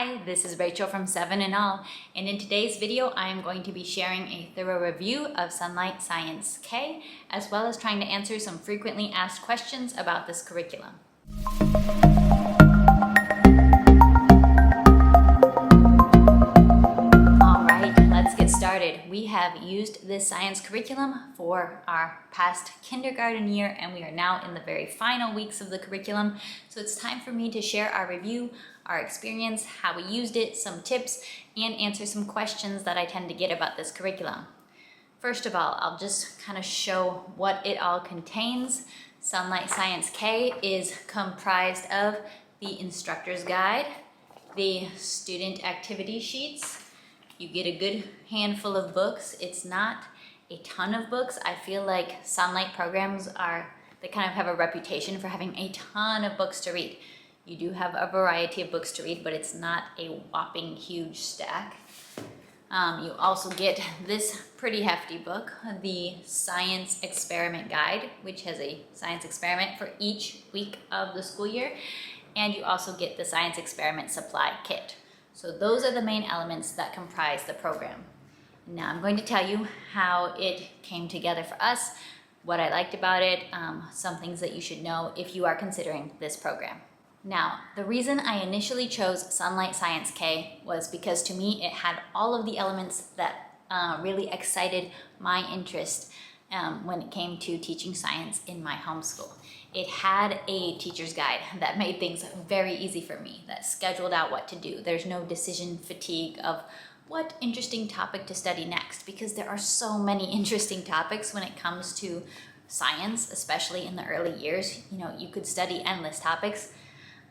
Hi, this is Rachel from 7 and All, and in today's video I am going to be sharing a thorough review of Sonlight Science K, as well as trying to answer some frequently asked questions about this curriculum. Alright, let's get started. We have used this science curriculum for our past kindergarten year, and we are now in the very final weeks of the curriculum, so it's time for me to share our review, our experience, how we used it, some tips, and answer some questions that I tend to get about this curriculum. First of all, I'll just kind of show what it all contains. Sonlight Science K is comprised of the instructor's guide, the student activity sheets. You get a good handful of books. It's not a ton of books. I feel like Sonlight programs they kind of have a reputation for having a ton of books to read. You do have a variety of books to read, but it's not a whopping huge stack. You also get this pretty hefty book, the Science Experiment Guide, which has a science experiment for each week of the school year. And you also get the Science Experiment Supply Kit. So those are the main elements that comprise the program. Now I'm going to tell you how it came together for us, what I liked about it, some things that you should know if you are considering this program. Now, the reason I initially chose Sonlight Science K was because to me it had all of the elements that really excited my interest when it came to teaching science in my homeschool. It had a teacher's guide that made things very easy for me, that scheduled out what to do. There's no decision fatigue of what interesting topic to study next, because there are so many interesting topics when it comes to science, especially in the early years. You know, you could study endless topics.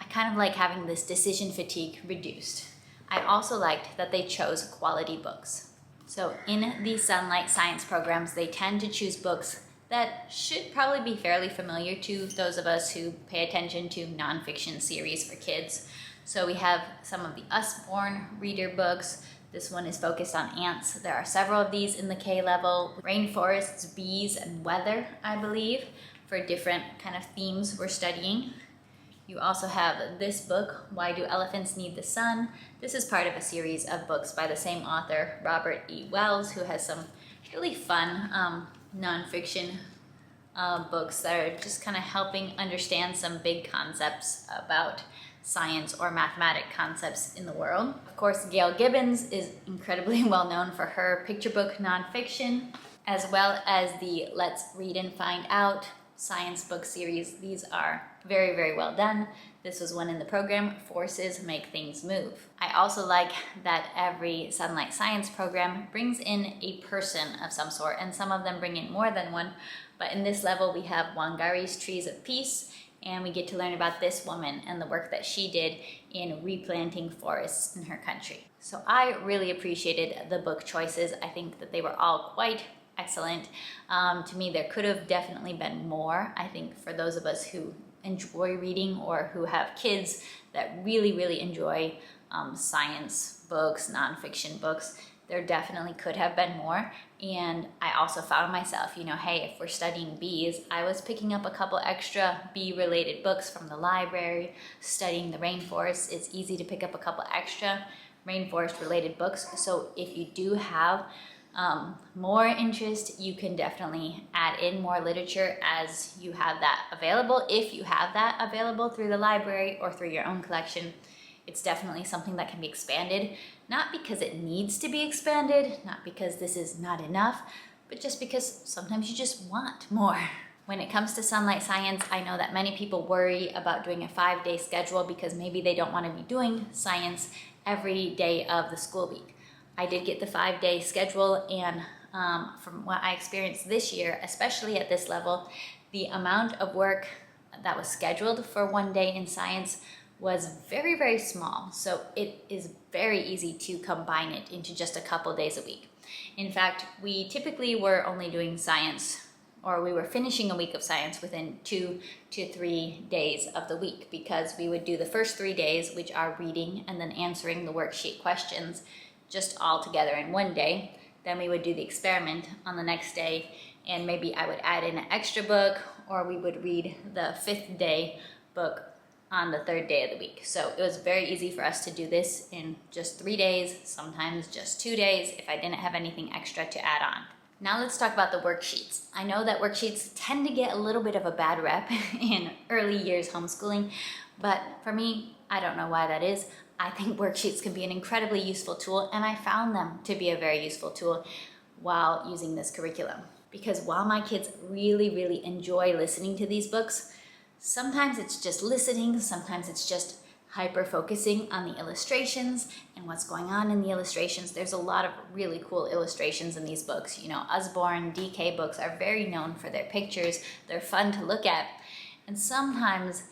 I kind of like having this decision fatigue reduced. I also liked that they chose quality books. So in the Sonlight Science programs, they tend to choose books that should probably be fairly familiar to those of us who pay attention to nonfiction series for kids. So we have some of the Usborne reader books. This one is focused on ants. There are several of these in the K level. Rainforests, bees, and weather, I believe, for different kind of themes we're studying. You also have this book, Why Do Elephants Need the Sun? This is part of a series of books by the same author, Robert E. Wells, who has some really fun nonfiction books that are just kind of helping understand some big concepts about science or mathematic concepts in the world. Of course, Gail Gibbons is incredibly well known for her picture book nonfiction, as well as the Let's Read and Find Out science book series. These are very, very well done. This was one in the program, Forces Make Things Move. I also like that every Sonlight Science program brings in a person of some sort, and some of them bring in more than one. But in this level, we have Wangari's Trees of Peace, and we get to learn about this woman and the work that she did in replanting forests in her country. So I really appreciated the book choices. I think that they were all quite excellent. To me, there could have definitely been more. I think for those of us who enjoy reading or who have kids that really, really enjoy science books, nonfiction books, there definitely could have been more. And I also found myself, hey, if we're studying bees, I was picking up a couple extra bee-related books from the library. Studying the rainforest, it's easy to pick up a couple extra rainforest-related books. So if you do have more interest, you can definitely add in more literature as you have that available. If you have that available through the library or through your own collection, it's definitely something that can be expanded, not because it needs to be expanded, not because this is not enough, but just because sometimes you just want more. When it comes to Sonlight Science, I know that many people worry about doing a 5-day schedule because maybe they don't want to be doing science every day of the school week. I did get the 5-day schedule, and from what I experienced this year, especially at this level, the amount of work that was scheduled for one day in science was very, very small. So it is very easy to combine it into just a couple days a week. In fact, we typically were only doing science, or we were finishing a week of science within 2 to 3 days of the week, because we would do the first 3 days, which are reading and then answering the worksheet questions, just all together in one day. Then we would do the experiment on the next day, and maybe I would add in an extra book, or we would read the 5th day book on the third day of the week. So it was very easy for us to do this in just 3 days, sometimes just 2 days if I didn't have anything extra to add on. Now let's talk about the worksheets. I know that worksheets tend to get a little bit of a bad rep in early years homeschooling, but for me, I don't know why that is. I think worksheets can be an incredibly useful tool, and I found them to be a very useful tool while using this curriculum. Because while my kids really enjoy listening to these books, sometimes it's just listening, sometimes it's just hyper-focusing on the illustrations and what's going on in the illustrations. There's a lot of really cool illustrations in these books. You know, Usborne, DK books are very known for their pictures. They're fun to look at. And sometimes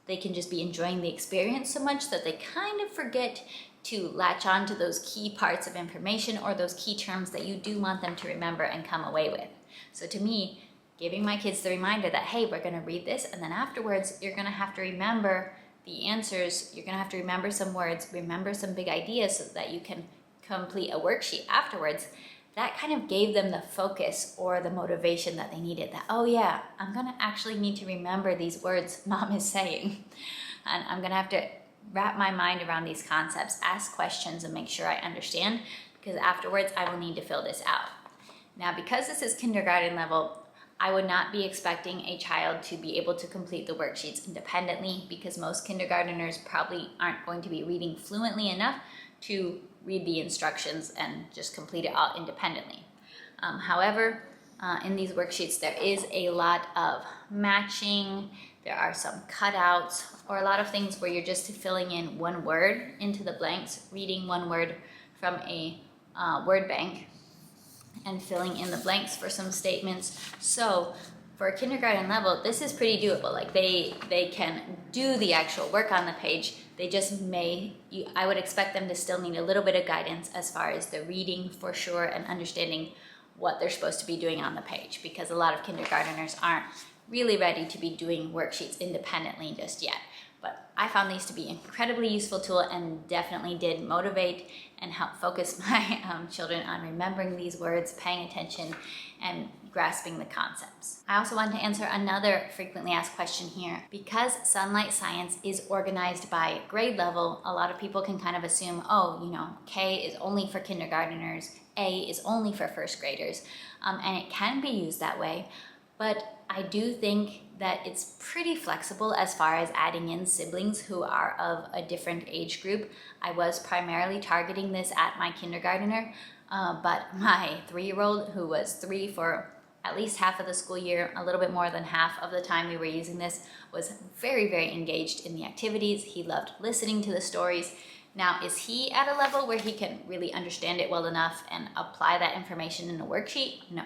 they can just be enjoying the experience so much that they kind of forget to latch on to those key parts of information or those key terms that you do want them to remember and come away with. So to me, giving my kids the reminder that, hey, we're gonna read this, and then afterwards, you're gonna have to remember the answers, you're gonna have to remember some words, remember some big ideas so that you can complete a worksheet afterwards. That kind of gave them the focus or the motivation that they needed, that, oh yeah, I'm gonna actually need to remember these words mom is saying. And I'm gonna have to wrap my mind around these concepts, ask questions, and make sure I understand, because afterwards I will need to fill this out. Now, because this is kindergarten level, I would not be expecting a child to be able to complete the worksheets independently, because most kindergarteners probably aren't going to be reading fluently enough to read the instructions and just complete it all independently. However, in these worksheets, there is a lot of matching, there are some cutouts, or a lot of things where you're just filling in one word into the blanks, reading one word from a word bank, and filling in the blanks for some statements. So for a kindergarten level, this is pretty doable. Like they can do the actual work on the page. They just I would expect them to still need a little bit of guidance as far as the reading for sure and understanding what they're supposed to be doing on the page, because a lot of kindergarteners aren't really ready to be doing worksheets independently just yet. But I found these to be an incredibly useful tool and definitely did motivate and help focus my children on remembering these words, paying attention, and grasping the concepts. I also want to answer another frequently asked question here. Because Sonlight Science is organized by grade level, a lot of people can kind of assume, oh, you know, K is only for kindergarteners, A is only for first graders, and it can be used that way. But I do think that it's pretty flexible as far as adding in siblings who are of a different age group. I was primarily targeting this at my kindergartner, but my 3-year-old, who was 3 for at least half of the school year, a little bit more than half of the time we were using this, was very engaged in the activities. He loved listening to the stories. Now, is he at a level where he can really understand it well enough and apply that information in a worksheet? No.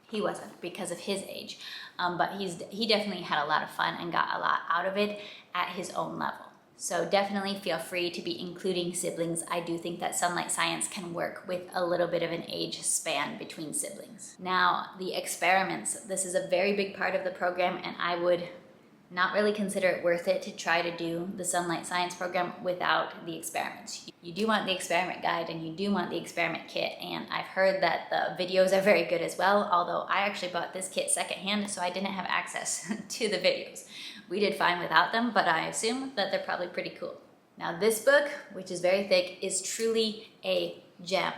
He wasn't, because of his age, but he definitely had a lot of fun and got a lot out of it at his own level. So definitely feel free to be including siblings. I do think that Sonlight Science can work with a little bit of an age span between siblings. Now, the experiments. This is a very big part of the program, and I would not really consider it worth it to try to do the Sonlight Science program without the experiments. You do want the experiment guide and you do want the experiment kit, and I've heard that the videos are very good as well, although I actually bought this kit secondhand, so I didn't have access to the videos. We did fine without them, but I assume that they're probably pretty cool. Now this book, which is very thick, is truly a gem.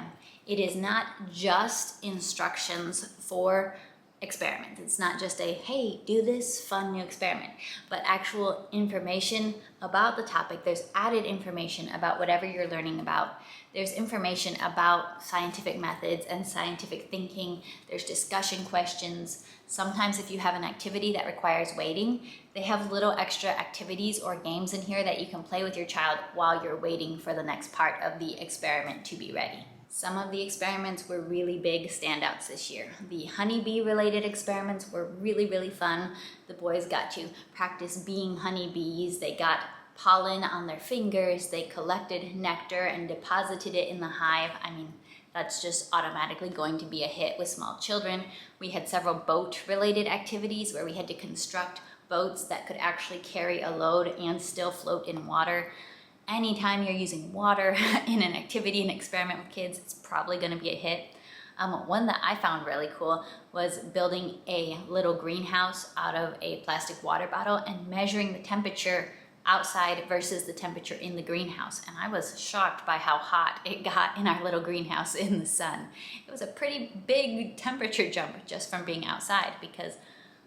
It is not just instructions for experiment. It's not just a, hey, do this fun new experiment, but actual information about the topic. There's added information about whatever you're learning about. There's information about scientific methods and scientific thinking. There's discussion questions. Sometimes if you have an activity that requires waiting, they have little extra activities or games in here that you can play with your child while you're waiting for the next part of the experiment to be ready. Some of the experiments were really big standouts this year. The honeybee related experiments were really fun. The boys got to practice being honeybees. They got pollen on their fingers. They collected nectar and deposited it in the hive. I mean, that's just automatically going to be a hit with small children. We had several boat related activities where we had to construct boats that could actually carry a load and still float in water. Anytime you're using water in an activity, an experiment with kids, it's probably going to be a hit. One that I found really cool was building a little greenhouse out of a plastic water bottle and measuring the temperature outside versus the temperature in the greenhouse. And I was shocked by how hot it got in our little greenhouse in the sun. It was a pretty big temperature jump just from being outside, because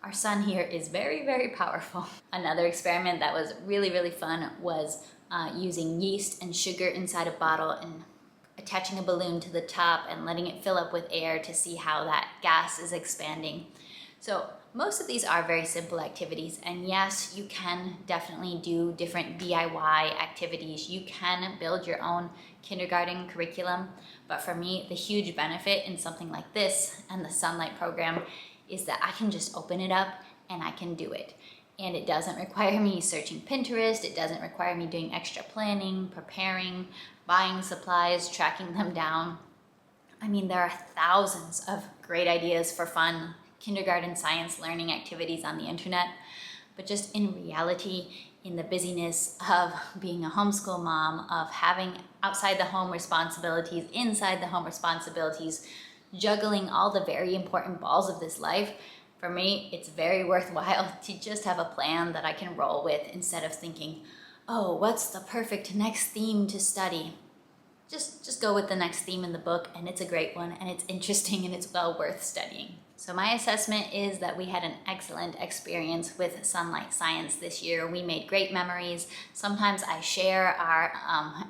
our sun here is very, very powerful. Another experiment that was really, really fun was using yeast and sugar inside a bottle and attaching a balloon to the top and letting it fill up with air to see how that gas is expanding. So most of these are very simple activities, and yes, you can definitely do different DIY activities. You can build your own kindergarten curriculum, but for me, the huge benefit in something like this and the Sonlight program is that I can just open it up and I can do it. And it doesn't require me searching Pinterest, it doesn't require me doing extra planning, preparing, buying supplies, tracking them down. I mean, there are thousands of great ideas for fun kindergarten science learning activities on the internet, but just in reality, in the busyness of being a homeschool mom, of having outside the home responsibilities, inside the home responsibilities, juggling all the very important balls of this life, for me, it's very worthwhile to just have a plan that I can roll with instead of thinking, oh, what's the perfect next theme to study? Just go with the next theme in the book, and it's a great one, and it's interesting, and it's well worth studying. So my assessment is that we had an excellent experience with Sonlight Science this year. We made great memories. Sometimes I share our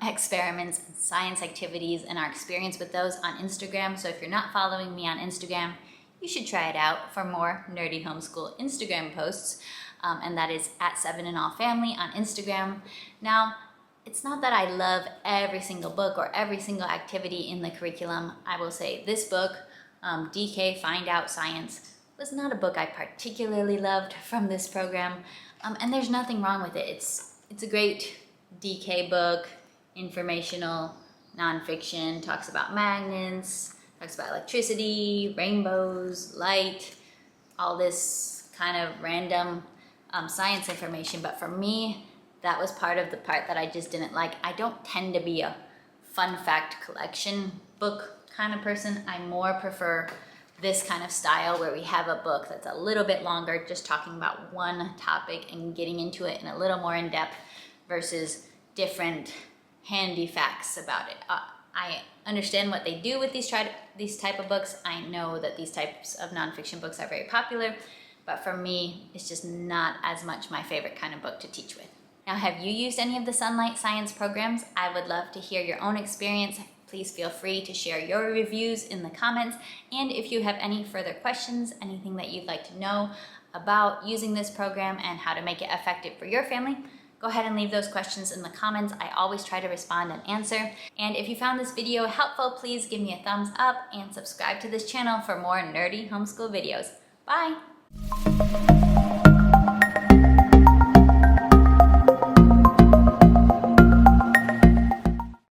experiments and science activities and our experience with those on Instagram. So if you're not following me on Instagram, you should try it out for more nerdy homeschool Instagram posts. And that is at 7andAllFamily on Instagram. Now, it's not that I love every single book or every single activity in the curriculum. I will say this book, DK Find Out Science, was not a book I particularly loved from this program. And there's nothing wrong with it. It's a great DK book, informational, nonfiction, talks about magnets, talks about electricity, rainbows, light, all this kind of random science information. But for me, that was part of the part that I just didn't like. I don't tend to be a fun fact collection book kind of person. I more prefer this kind of style where we have a book that's a little bit longer, just talking about one topic and getting into it in a little more in depth versus different handy facts about it. I understand what they do with these type of books. I know that these types of nonfiction books are very popular, but for me, it's just not as much my favorite kind of book to teach with. Now, have you used any of the Sonlight Science programs? I would love to hear your own experience. Please feel free to share your reviews in the comments. And if you have any further questions, anything that you'd like to know about using this program and how to make it effective for your family, go ahead and leave those questions in the comments. I always try to respond and answer. And if you found this video helpful, please give me a thumbs up and subscribe to this channel for more nerdy homeschool videos. Bye!